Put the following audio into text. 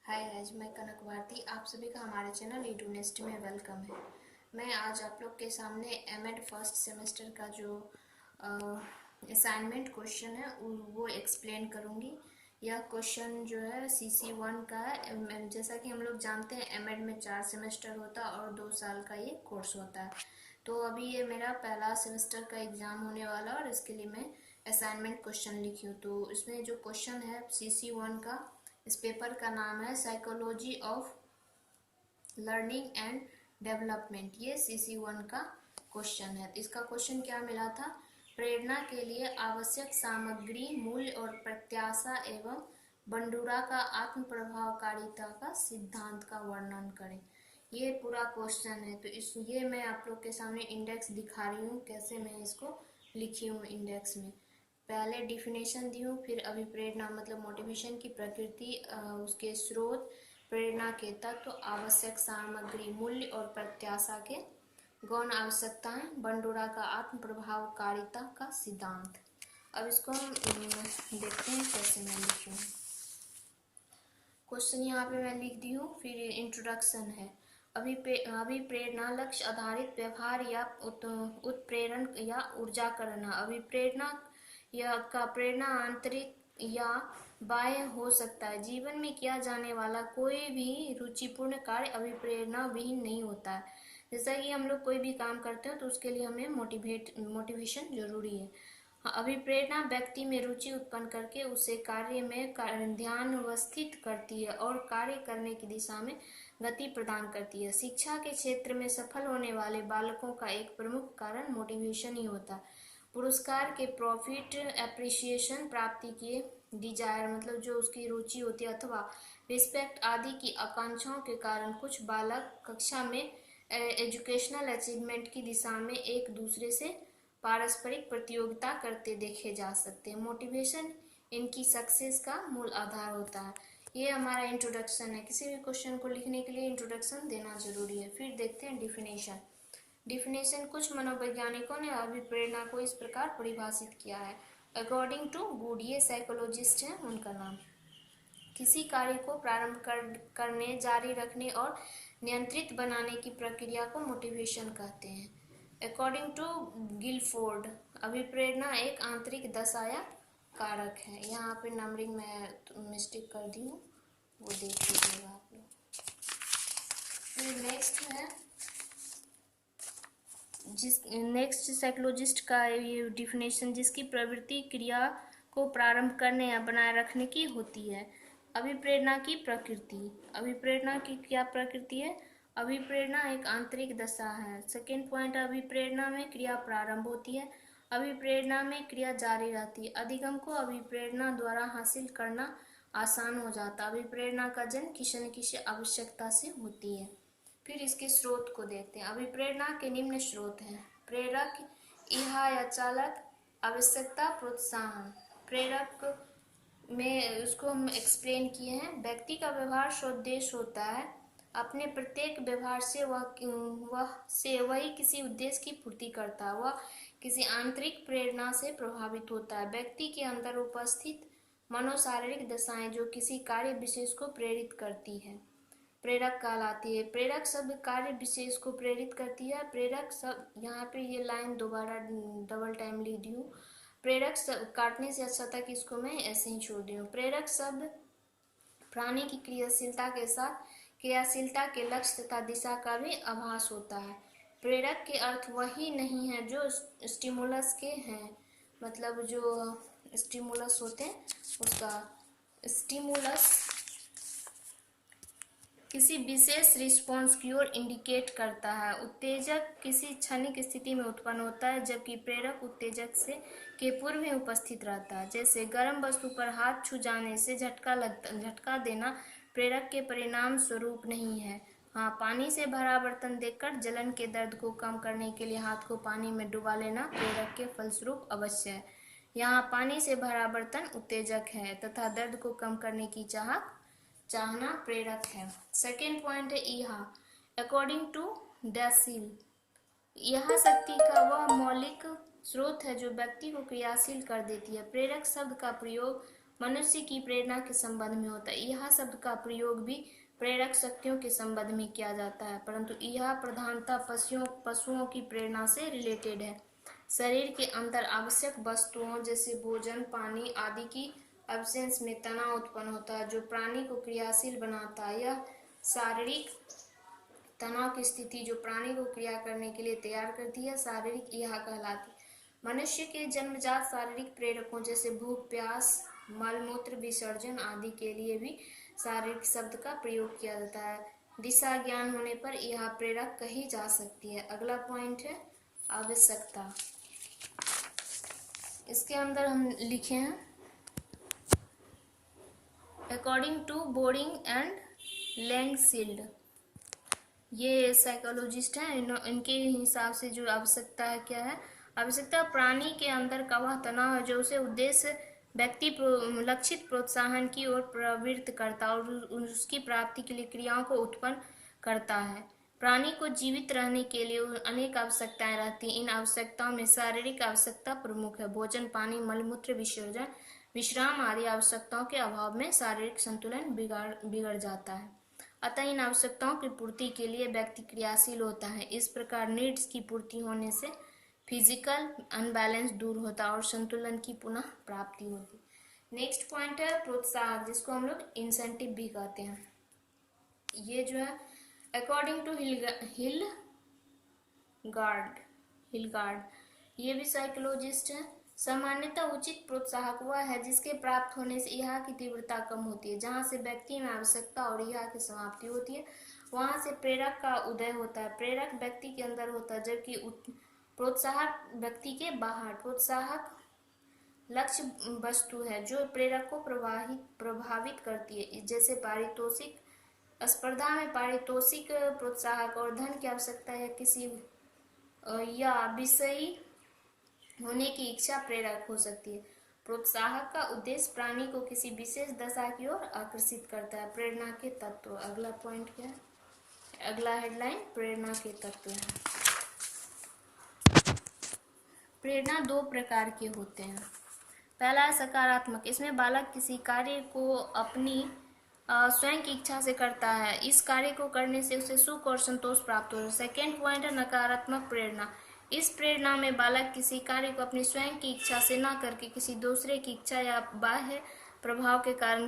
Hi guys, मैं कनक भारती। आप सभी का हमारे चैनल यूट्यूबनेस्ट में वेलकम है। मैं आज आप लोग के सामने एमएड फर्स्ट सेमेस्टर का जो असाइनमेंट क्वेश्चन है वो एक्सप्लेन करूँगी। यह क्वेश्चन जो है CC1 का है। जैसा कि हम लोग जानते हैं एमएड में 4 सेमेस्टर होता है और 2 साल का ये कोर्स होता है। तो अभी ये मेरा पहला सेमेस्टर का एग्ज़ाम होने वाला है और इसके लिए मैं असाइनमेंट क्वेश्चन लिखी हूँ। तो इसमें जो क्वेश्चन है CC1 का, इस पेपर का नाम है psychology of learning and development. ये CC1 का क्वेश्चन है। इसका क्वेश्चन क्या मिला था? प्रेरणा के लिए आवश्यक सामग्री, मूल्य और प्रत्याशा एवं बंडूरा का आत्म प्रभावकारिता का सिद्धांत का वर्णन करें। ये पूरा क्वेश्चन है। तो ये मैं आप लोग के सामने इंडेक्स दिखा रही हूँ, कैसे मैं इसको लिखी हूँ इंडेक्स में। पहले डिफिनेशन दी हूँ, फिर अभिप्रेरणा मतलब मोटिवेशन की प्रकृति, उसके स्रोत, प्रेरणा के तत्व, आवश्यक सामग्री, मूल्य और प्रत्याशा के गौण आवश्यकताएं, बंडूरा का आत्म प्रभावकारिता का सिद्धांत। अब इसको हम देखते हैं कैसे मैं लिखी हूँ। क्वेश्चन यहाँ पे मैं लिख दी हूँ, फिर इंट्रोडक्शन है। अभिप्रेरणा लक्ष्य आधारित व्यवहार या उत्प्रेरण या ऊर्जा करना। अभिप्रेरणा का प्रेरणा आंतरिक या बाह्य हो सकता है। जीवन में किया जाने वाला कोई भी रुचिपूर्ण कार्य अभिप्रेरणा विहीन नहीं होता है। जैसा कि हम लोग कोई भी काम करते हैं तो उसके लिए हमें मोटिवेशन जरूरी है। अभिप्रेरणा व्यक्ति में रुचि उत्पन्न करके उसे कार्य में ध्यानावस्थित करती है और कार्य करने की दिशा में गति प्रदान करती है। शिक्षा के क्षेत्र में सफल होने वाले बालकों का एक प्रमुख कारण मोटिवेशन ही होता है। पुरस्कार के प्रॉफिट, एप्रिसिएशन, प्राप्ति के डिजायर मतलब जो उसकी रुचि होती है, अथवा रिस्पेक्ट आदि की आकांक्षाओं के कारण कुछ बालक कक्षा में एजुकेशनल अचीवमेंट की दिशा में एक दूसरे से पारस्परिक प्रतियोगिता करते देखे जा सकते हैं। मोटिवेशन इनकी सक्सेस का मूल आधार होता है। ये हमारा इंट्रोडक्शन है। किसी भी क्वेश्चन को लिखने के लिए इंट्रोडक्शन देना जरूरी है। फिर देखते हैं डिफिनेशन। कुछ मनोवैज्ञानिकों ने अभिप्रेरणा को इस प्रकार परिभाषित किया है। अकॉर्डिंग टू गुड, ये साइकोलॉजिस्ट हैं, उनका नाम। किसी कार्य को प्रारंभ करने, जारी रखने और नियंत्रित बनाने की प्रक्रिया को मोटिवेशन कहते हैं। अकॉर्डिंग टू गिलफोर्ड, अभिप्रेरणा एक आंतरिक दशा या कारक है। यहाँ पे नंबरिंग में मिस्टेक कर दी हूँ, वो देख लीजिएगा आप लोग। फिर नेक्स्ट साइकोलॉजिस्ट का ये डिफिनेशन, जिसकी प्रवृत्ति क्रिया को प्रारंभ करने या बनाए रखने की होती है। अभिप्रेरणा की प्रकृति। अभिप्रेरणा की क्या प्रकृति है? अभिप्रेरणा एक आंतरिक दशा है। सेकेंड पॉइंट, अभिप्रेरणा में क्रिया प्रारंभ होती है, अभिप्रेरणा में क्रिया जारी रहती है। अधिगम को अभिप्रेरणा द्वारा हासिल करना आसान हो जाता है। अभिप्रेरणा का जन्म किसी न किसी आवश्यकता से होती है। फिर इसके स्रोत को देखते हैं। अभिप्रेरणा के निम्न स्रोत हैं: प्रेरक, इहा या चालक, आवश्यकता, प्रोत्साहन। प्रेरक में उसको हम एक्सप्लेन किए हैं। व्यक्ति का व्यवहार स्वोद्देश्य होता है। अपने प्रत्येक व्यवहार से वही किसी उद्देश्य की पूर्ति करता है। वह किसी आंतरिक प्रेरणा से प्रभावित होता है। व्यक्ति के अंदर उपस्थित मनोशारीरिक दशाएं जो किसी कार्य विशेष को प्रेरित करती है, प्रेरक कहलाती है। प्रेरक शब्द कार्य विशेष को प्रेरित करती है। प्रेरक शब्द, यहाँ पे ये लाइन दोबारा डबल टाइम लिख दी हूँ। प्रेरक शब्द काटने से अच्छा था कि इसको मैं ऐसे ही छोड़ दी हूँ। प्रेरक शब्द प्राणी की क्रियाशीलता के साथ क्रियाशीलता के लक्ष्य तथा दिशा का भी आभास होता है। प्रेरक के अर्थ वही नहीं है जो स्टिमुलस के हैं, मतलब जो स्टिमुलस होते हैं उसका स्टिमुलस किसी विशेष रिस्पॉन्स की ओर इंडिकेट करता है। उत्तेजक किसी क्षणिक स्थिति में उत्पन्न होता है, जबकि प्रेरक उत्तेजक के पूर्व ही उपस्थित रहता है। जैसे गर्म वस्तु पर हाथ छू जाने से झटका देना प्रेरक के परिणाम स्वरूप नहीं है। हाँ, पानी से भरा बर्तन देखकर जलन के दर्द को कम करने के लिए हाथ को पानी में डुबा लेना प्रेरक के फलस्वरूप अवश्य है। यहाँ पानी से भरा बर्तन उत्तेजक है तथा दर्द को कम करने की चाहना प्रेरक है। सेकेंड पॉइंट है इहा। अकॉर्डिंग टू डैसील, यह शक्ति का वह मौलिक स्रोत है जो व्यक्ति को क्रियाशील कर देती है। प्रेरक शब्द का प्रयोग मनुष्य की प्रेरणा के संबंध में होता है। यह शब्द का प्रयोग भी प्रेरक शक्तियों के संबंध में किया जाता है, परंतु यह प्रधानतः पशुओं की प्रेरणा से रिलेटेड है। शरीर के अंदर आवश्यक वस्तुओं जैसे भोजन, पानी आदि की एब्सेंस में तनाव उत्पन्न होता है, जो प्राणी को क्रियाशील बनाता है। यह शारीरिक तनाव की स्थिति जो प्राणी को क्रिया करने के लिए तैयार करती है, शारीरिक यह कहलाती है। मनुष्य के जन्मजात शारीरिक प्रेरकों जैसे भूख, प्यास, मलमूत्र विसर्जन आदि के लिए भी शारीरिक शब्द का प्रयोग किया जाता है। दिशा ज्ञान होने पर यह प्रेरक कही जा सकती है। अगला पॉइंट है आवश्यकता। इसके अंदर हम लिखे हैं अकॉर्डिंग टू बोरिंग एंड लैंगशील्ड, ये साइकोलॉजिस्ट हैं, इनके हिसाब से जो आवश्यकता है क्या है, आवश्यकता प्राणी के अंदर का वह तनाव है जो उसे उद्देश्य व्यक्ति लक्षित प्रोत्साहन की ओर प्रवृत्त करता और उसकी प्राप्ति के लिए क्रियाओं को उत्पन्न करता है। प्राणी को जीवित रहने के लिए अनेक आवश्यकताएं रहती हैं। इन आवश्यकताओं में शारीरिक आवश्यकता प्रमुख है। भोजन, पानी, मलमूत्र विसर्जन, विश्राम आदि आवश्यकताओं के अभाव में शारीरिक संतुलन बिगड़ जाता है। अतः इन आवश्यकताओं की पूर्ति के लिए व्यक्ति क्रियाशील होता है। इस प्रकार नीड्स की पूर्ति होने से फिजिकल अनबैलेंस दूर होता और संतुलन की पुनः प्राप्ति होती। नेक्स्ट पॉइंट है प्रोत्साहक, जिसको हम लोग इंसेंटिव भी कहते हैं। ये जो है अकॉर्डिंग टू हिलगार्ड, ये भी साइकोलॉजिस्ट है। सामान्यतः उचित प्रोत्साहक वह है जिसके प्राप्त होने से यह की तीव्रता कम होती है। जहाँ से व्यक्ति में आवश्यकता और यह की समाप्ति होती है, वहां से प्रेरक का उदय होता है। प्रेरक व्यक्ति के अंदर होता है, जबकि प्रोत्साहक व्यक्ति के बाहर। प्रोत्साहक लक्ष्य वस्तु है जो प्रेरक को प्रभावित करती है, जैसे पारितोषिक। स्पर्धा में पारितोषिक प्रोत्साहक और धन की आवश्यकता है किसी या विषयी होने की इच्छा प्रेरक हो सकती है। प्रोत्साहक का उद्देश्य प्राणी को किसी विशेष दशा की ओर आकर्षित करता है। प्रेरणा के तत्व, अगला पॉइंट क्या है, अगला हेडलाइन प्रेरणा के तत्व है। प्रेरणा दो प्रकार के होते हैं। पहला है सकारात्मक, इसमें बालक किसी कार्य को अपनी स्वयं की इच्छा से करता है। इस कार्य को करने से उसे सुख और संतोष प्राप्त होता है। सेकेंड पॉइंट है नकारात्मक प्रेरणा। इस प्रेरणा में बालक किसी कार्य को अपनी स्वयं की इच्छा से न करके किसी दूसरे की इच्छा या बाह्य प्रभाव के कारण